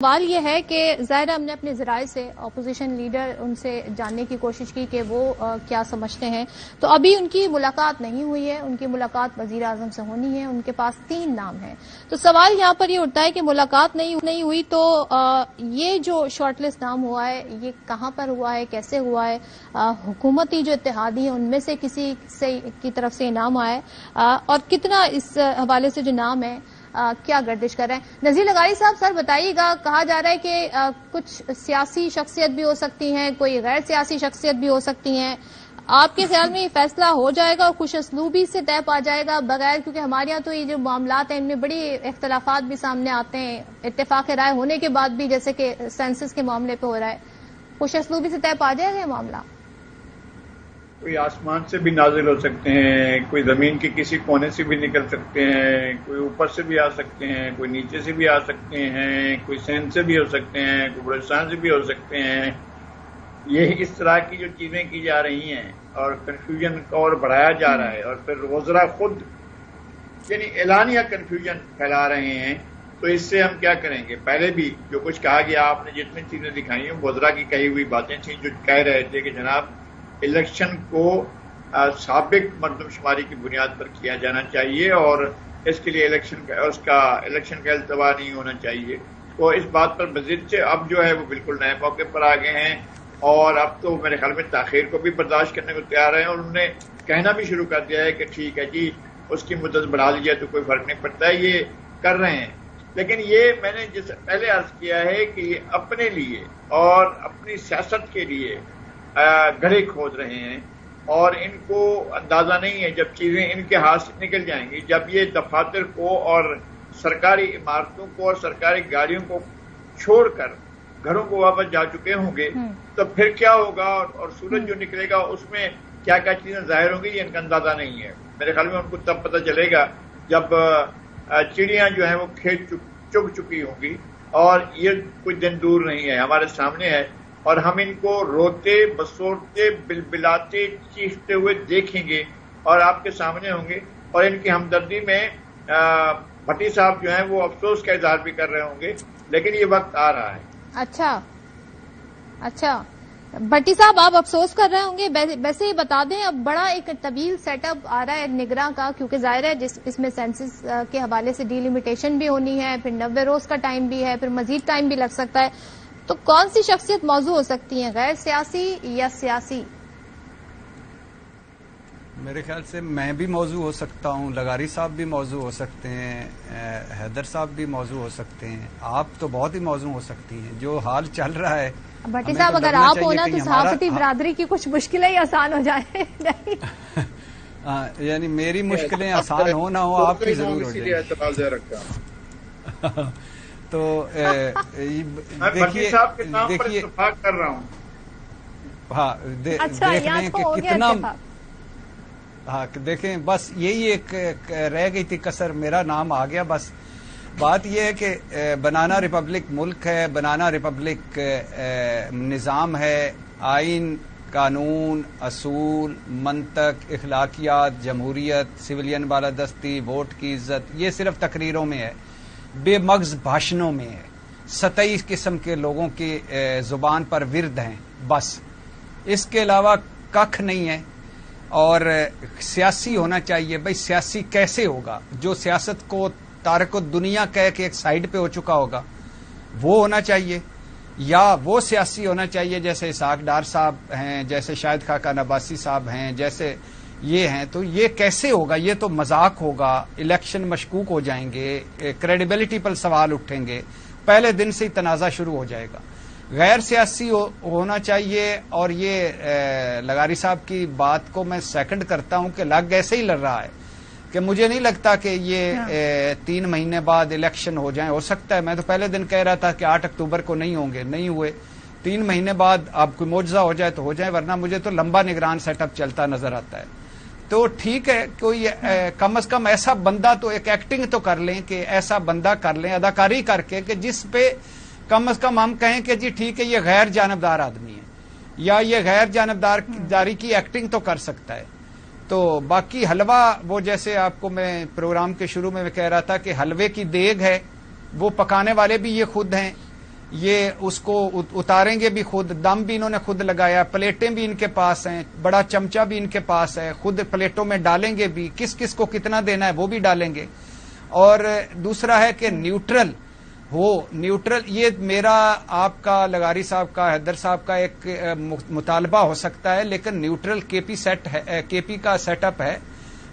سوال یہ ہے کہ ظاہر ہم نے اپنے ذرائع سے اپوزیشن لیڈر ان سے جاننے کی کوشش کی کہ وہ کیا سمجھتے ہیں، تو ابھی ان کی ملاقات نہیں ہوئی ہے۔ ان کی ملاقات وزیر اعظم سے ہونی ہے۔ ان کے پاس 3 نام ہیں، تو سوال یہاں پر یہ اٹھتا ہے کہ ملاقات نہیں ہوئی تو یہ جو شارٹ لسٹ نام ہوا ہے یہ کہاں پر ہوا ہے، کیسے ہوا ہے؟ حکومتی جو اتحادی ہیں ان میں سے کسی کی طرف سے نام آیا ہے اور کتنا اس حوالے سے جو نام ہے کیا گردش کر رہے ہیں؟ نذیر لغاری صاحب، سر بتائیے گا، کہا جا رہا ہے کہ کچھ سیاسی شخصیت بھی ہو سکتی ہیں، کوئی غیر سیاسی شخصیت بھی ہو سکتی ہیں، آپ کے خیال میں یہ فیصلہ ہو جائے گا اور خوش اسلوبی سے طے پا جائے گا بغیر، کیونکہ ہمارے یہاں تو یہ جو معاملات ہیں ان میں بڑی اختلافات بھی سامنے آتے ہیں، اتفاق رائے ہونے کے بعد بھی، جیسے کہ سینسس کے معاملے پہ ہو رہا ہے، خوش اسلوبی سے طے پا جائے گا یہ معاملہ؟ کوئی آسمان سے بھی نازل ہو سکتے ہیں، کوئی زمین کے کسی کونے سے بھی نکل سکتے ہیں، کوئی اوپر سے بھی آ سکتے ہیں، کوئی نیچے سے بھی آ سکتے ہیں، کوئی سندھ سے بھی ہو سکتے ہیں، کوئی بلوچستان سے بھی ہو سکتے ہیں۔ یہ اس طرح کی جو چیزیں کی جا رہی ہیں اور کنفیوژن کو اور بڑھایا جا رہا ہے، اور پھر وزراء خود یعنی اعلانیہ کنفیوژن پھیلا رہے ہیں، تو اس سے ہم کیا کریں گے؟ پہلے بھی جو کچھ کہا گیا، آپ نے جتنی چیزیں دکھائی ہیں وزراء کی کہی ہوئی باتیں تھیں، جو کہہ رہے تھے کہ جناب الیکشن کو سابق مردم شماری کی بنیاد پر کیا جانا چاہیے اور اس کے لیے الیکشن کا التوا نہیں ہونا چاہیے۔ تو اس بات پر مزید سے اب جو ہے وہ بالکل نئے موقع پر آ گئے ہیں، اور اب تو میرے خیال میں تاخیر کو بھی برداشت کرنے کو تیار ہیں، اور انہوں نے کہنا بھی شروع کر دیا ہے کہ ٹھیک ہے جی، اس کی مدت بڑھا لی جائے تو کوئی فرق نہیں پڑتا ہے، یہ کر رہے ہیں۔ لیکن یہ میں نے جس پہلے عرض کیا ہے کہ یہ اپنے لیے اور اپنی سیاست کے لیے گڑھے کھود رہے ہیں، اور ان کو اندازہ نہیں ہے جب چیزیں ان کے ہاتھ سے نکل جائیں گی، جب یہ دفاتر کو اور سرکاری عمارتوں کو اور سرکاری گاڑیوں کو چھوڑ کر گھروں کو واپس جا چکے ہوں گے، تو پھر کیا ہوگا، اور سورج جو نکلے گا اس میں کیا کیا چیزیں ظاہر ہوں گی، یہ ان کا اندازہ نہیں ہے۔ میرے خیال میں ان کو تب پتہ چلے گا جب چڑیاں جو ہیں وہ کھیت چگ چکی ہوں گی، اور یہ کچھ دن دور نہیں ہے، ہمارے سامنے ہے، اور ہم ان کو روتے بسوڑتے بلبلاتے چیختے ہوئے دیکھیں گے اور آپ کے سامنے ہوں گے، اور ان کی ہمدردی میں بھٹی صاحب جو ہیں وہ افسوس کا اظہار بھی کر رہے ہوں گے، لیکن یہ وقت آ رہا ہے۔ اچھا بھٹی صاحب، آپ افسوس کر رہے ہوں گے؟ ویسے ہی بتا دیں، اب بڑا ایک طویل سیٹ اپ آ رہا ہے نگراں کا، کیونکہ ظاہر ہے اس میں سینسس کے حوالے سے ڈی لمیٹیشن بھی ہونی ہے، پھر 90 روز کا ٹائم بھی ہے، پھر مزید ٹائم بھی لگ سکتا ہے، تو کون سی شخصیت موضوع ہو سکتی ہے، غیر سیاسی یا سیاسی؟ میرے خیال سے میں بھی موضوع ہو سکتا ہوں، لغاری صاحب بھی موضوع ہو سکتے ہیں، حیدر صاحب بھی موضوع ہو سکتے ہیں، آپ تو بہت ہی موضوع ہو سکتی ہیں۔ جو حال چل رہا ہے، بھٹی صاحب اگر آپ ہونا تو صحافتی برادری کی کچھ مشکلیں ہی آسان ہو جائیں۔ یعنی میری مشکلیں آسان ہو نہ ہو، آپ کی ضرور ہو جائیں۔ تو دیکھیے کر رہا ہوں، ہاں دیکھ لیں کہ کتنا، ہاں دیکھیں، بس یہی ایک رہ گئی تھی کسر، میرا نام آ گیا۔ بس بات یہ ہے کہ بنانا ریپبلک ملک ہے، بنانا ریپبلک نظام ہے، آئین، قانون، اصول، منطق، اخلاقیات، جمہوریت، سویلین بالادستی، ووٹ کی عزت، یہ صرف تقریروں میں ہے، بے مغز بھاشنوں میں ہے، سطحی قسم کے لوگوں کی زبان پر ورد ہیں، بس اس کے علاوہ ککھ نہیں ہے۔ اور سیاسی ہونا چاہیے، بھئی سیاسی کیسے ہوگا؟ جو سیاست کو تارک الدنیا کہہ کے ایک سائیڈ پہ ہو چکا ہوگا وہ ہونا چاہیے، یا وہ سیاسی ہونا چاہیے جیسے اسحاق ڈار صاحب ہیں، جیسے شاہد خاقان عباسی صاحب ہیں، جیسے یہ ہیں، تو یہ کیسے ہوگا؟ یہ تو مذاق ہوگا، الیکشن مشکوک ہو جائیں گے، کریڈیبلٹی پر سوال اٹھیں گے، پہلے دن سے ہی تنازع شروع ہو جائے گا۔ غیر سیاسی ہونا چاہیے، اور یہ لغاری صاحب کی بات کو میں سیکنڈ کرتا ہوں کہ لگ ایسے ہی لڑ رہا ہے کہ مجھے نہیں لگتا کہ یہ 3 مہینے بعد الیکشن ہو جائیں، ہو سکتا ہے، میں تو پہلے دن کہہ رہا تھا کہ 8 اکتوبر کو نہیں ہوں گے، نہیں ہوئے، 3 مہینے بعد اب کوئی معجزہ ہو جائے تو ہو جائے، ورنہ مجھے تو لمبا نگران سیٹ اپ چلتا نظر آتا ہے۔ تو ٹھیک ہے، کوئی کم از کم ایسا بندہ تو ایک ایکٹنگ تو کر لیں، کہ ایسا بندہ کر لیں اداکاری کر کے کہ جس پہ کم از کم ہم کہیں کہ جی ٹھیک ہے یہ غیر جانبدار آدمی ہے، یا یہ غیر جانبداری کی ایکٹنگ تو کر سکتا ہے۔ تو باقی حلوہ، وہ جیسے آپ کو میں پروگرام کے شروع میں کہہ رہا تھا کہ حلوے کی دیگ ہے، وہ پکانے والے بھی یہ خود ہیں، یہ اس کو اتاریں گے بھی خود، دم بھی انہوں نے خود لگایا، پلیٹیں بھی ان کے پاس ہیں، بڑا چمچہ بھی ان کے پاس ہے، خود پلیٹوں میں ڈالیں گے بھی، کس کس کو کتنا دینا ہے وہ بھی ڈالیں گے. اور دوسرا ہے کہ نیوٹرل ہو. نیوٹرل یہ میرا، آپ کا، لغاری صاحب کا، حیدر صاحب کا ایک مطالبہ ہو سکتا ہے، لیکن نیوٹرل کے پی کا سیٹ اپ ہے،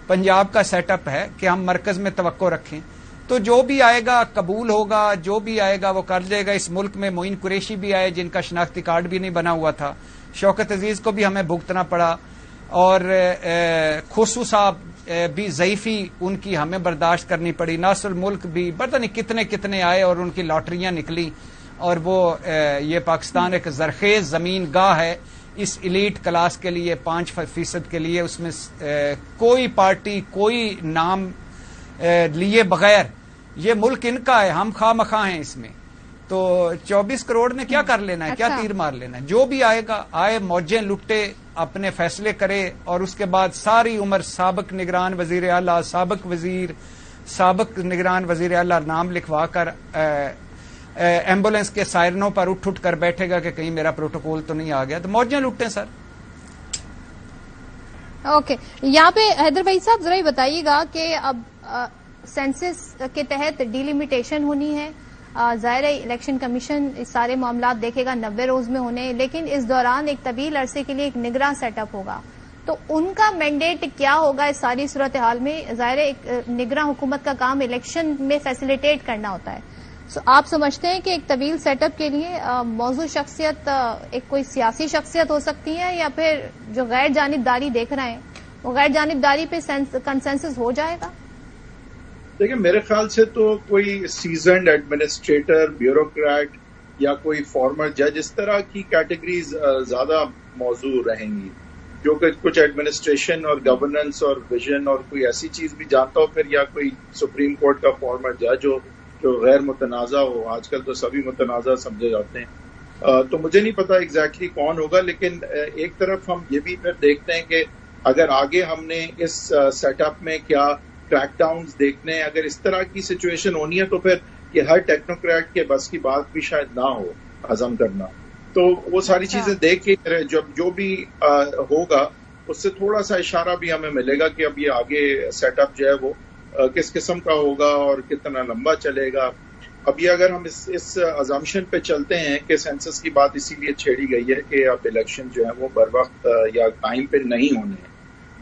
پنجاب کا سیٹ اپ ہے کہ ہم مرکز میں توقع رکھیں. تو جو بھی آئے گا قبول ہوگا، جو بھی آئے گا وہ کر لے گا. اس ملک میں معین قریشی بھی آئے جن کا شناختی کارڈ بھی نہیں بنا ہوا تھا، شوکت عزیز کو بھی ہمیں بھگتنا پڑا، اور خسرو صاحب بھی ضعیفی ان کی ہمیں برداشت کرنی پڑی. ناصر الملک بھی پتہ نہیں کتنے کتنے آئے اور ان کی لاٹریاں نکلی. اور وہ یہ پاکستان ایک زرخیز زمین گاہ ہے اس ایلیٹ کلاس کے لیے، 5% کے لیے. اس میں کوئی پارٹی، کوئی نام لیے بغیر، یہ ملک ان کا ہے، ہم خواہ مخواہ ہیں اس میں. تو 24 کروڑ نے کیا کر لینا ہے؟ کیا تیر مار لینا ہے؟ جو بھی آئے گا آئے، موجیں لٹے، اپنے فیصلے کرے، اور اس کے بعد ساری عمر سابق نگران وزیر اعلیٰ، سابق وزیر، سابق نگران وزیر اعلیٰ نام لکھوا کر ایمبولینس کے سائرنوں پر اٹھ کر بیٹھے گا کہ کہیں میرا پروٹوکول تو نہیں آ گیا. تو موجیں لٹیں سر. اوکے، یہاں پہ حیدر بھائی صاحب ذرا یہ بتائیے گا کہ اب سینسس کے تحت ڈیلیمیٹیشن ہونی ہے، ظاہر ہے الیکشن کمیشن اس سارے معاملات دیکھے گا 90 روز میں ہونے، لیکن اس دوران ایک طویل عرصے کے لیے ایک نگراں سیٹ اپ ہوگا. تو ان کا مینڈیٹ کیا ہوگا اس ساری صورتحال میں؟ ظاہر ہے ایک نگراں حکومت کا کام الیکشن میں فیسیلیٹیٹ کرنا ہوتا ہے. آپ سمجھتے ہیں کہ ایک طویل سیٹ اپ کے لیے موضوع شخصیت ایک کوئی سیاسی شخصیت ہو سکتی ہے، یا پھر جو غیر جانبداری دیکھ رہے ہیں وہ غیر جانبداری پہ کنسنسس ہو جائے گا؟ دیکھیں، میرے خیال سے تو کوئی سیزنڈ ایڈمنسٹریٹر، بیوروکریٹ یا کوئی فارمر جج، اس طرح کی کیٹیگریز زیادہ موضوع رہیں گی، جو کہ کچھ ایڈمنسٹریشن اور گورننس اور ویژن اور کوئی ایسی چیز بھی جانتا ہو، پھر یا کوئی سپریم کورٹ کا فارمر جج ہو جو غیر متنازع ہو. آج کل تو سبھی متنازع سمجھے جاتے ہیں. تو مجھے نہیں پتا ایگزیکٹلی کون ہوگا، لیکن ایک طرف ہم یہ بھی پھر دیکھتے ہیں کہ اگر آگے ہم نے اس سیٹ اپ میں کیا کریک ڈاؤنز دیکھنے ہیں، اگر اس طرح کی سچویشن ہونی ہے تو پھر یہ ہر ٹیکنوکریٹ کے بس کی بات بھی شاید نہ ہو ہضم کرنا. تو وہ ساری چیزیں دیکھ کے جب جو بھی ہوگا اس سے تھوڑا سا اشارہ بھی ہمیں ملے گا کہ اب یہ آگے سیٹ اپ جو ہے وہ کس قسم کا ہوگا اور کتنا لمبا چلے گا. اب یہ اگر ہم اس ازامپشن پہ چلتے ہیں کہ سینسس کی بات اسی لیے چھیڑی گئی ہے کہ اب الیکشن جو ہے وہ بر وقت یا ٹائم پہ نہیں ہونے ہیں،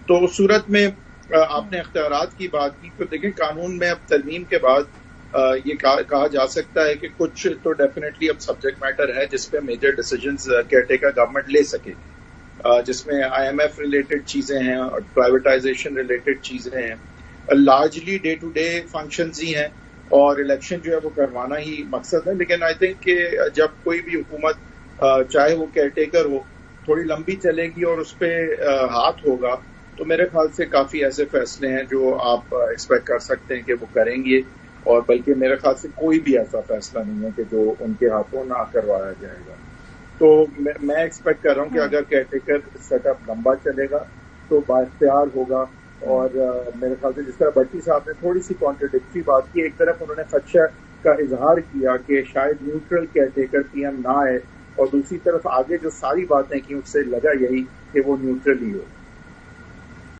تو اس صورت میں آپ نے اختیارات کی بات کی. تو دیکھیں، قانون میں اب ترمیم کے بعد یہ کہا جا سکتا ہے کہ کچھ تو ڈیفینیٹلی اب سبجیکٹ میٹر ہے جس پہ major decisions caretaker government لے سکے، جس میں IMF ریلیٹڈ چیزیں ہیں اور پرائیویٹائزیشن ریلیٹڈ چیزیں ہیں. Largely day to day functions ہی ہیں اور الیکشن جو ہے وہ کروانا ہی مقصد ہے. لیکن آئی تھنک کہ جب کوئی بھی حکومت چاہے وہ کیئر ٹیکر ہو تھوڑی لمبی چلے گی اور اس پہ ہاتھ ہوگا، تو میرے خیال سے کافی ایسے فیصلے ہیں جو آپ ایکسپیکٹ کر سکتے ہیں کہ وہ کریں گے. اور بلکہ میرے خیال سے کوئی بھی ایسا فیصلہ نہیں ہے کہ جو ان کے ہاتھوں نہ کروایا جائے گا. تو میں ایکسپیکٹ کر رہا ہوں کہ اگر کیئر ٹیکر سیٹ اپ لمبا چلے گا تو بااختیار ہوگا. اور میرے خیال سے جس طرح بٹی صاحب نے تھوڑی سی کانٹرڈکٹری بات کی، ایک طرف انہوں نے خدشہ کا اظہار کیا کہ شاید نیوٹرل کیئر ٹیکر PM نہ آئے، اور دوسری طرف آگے جو ساری باتیں کی اس سے لگا یہی کہ وہ نیوٹرل ہی ہو.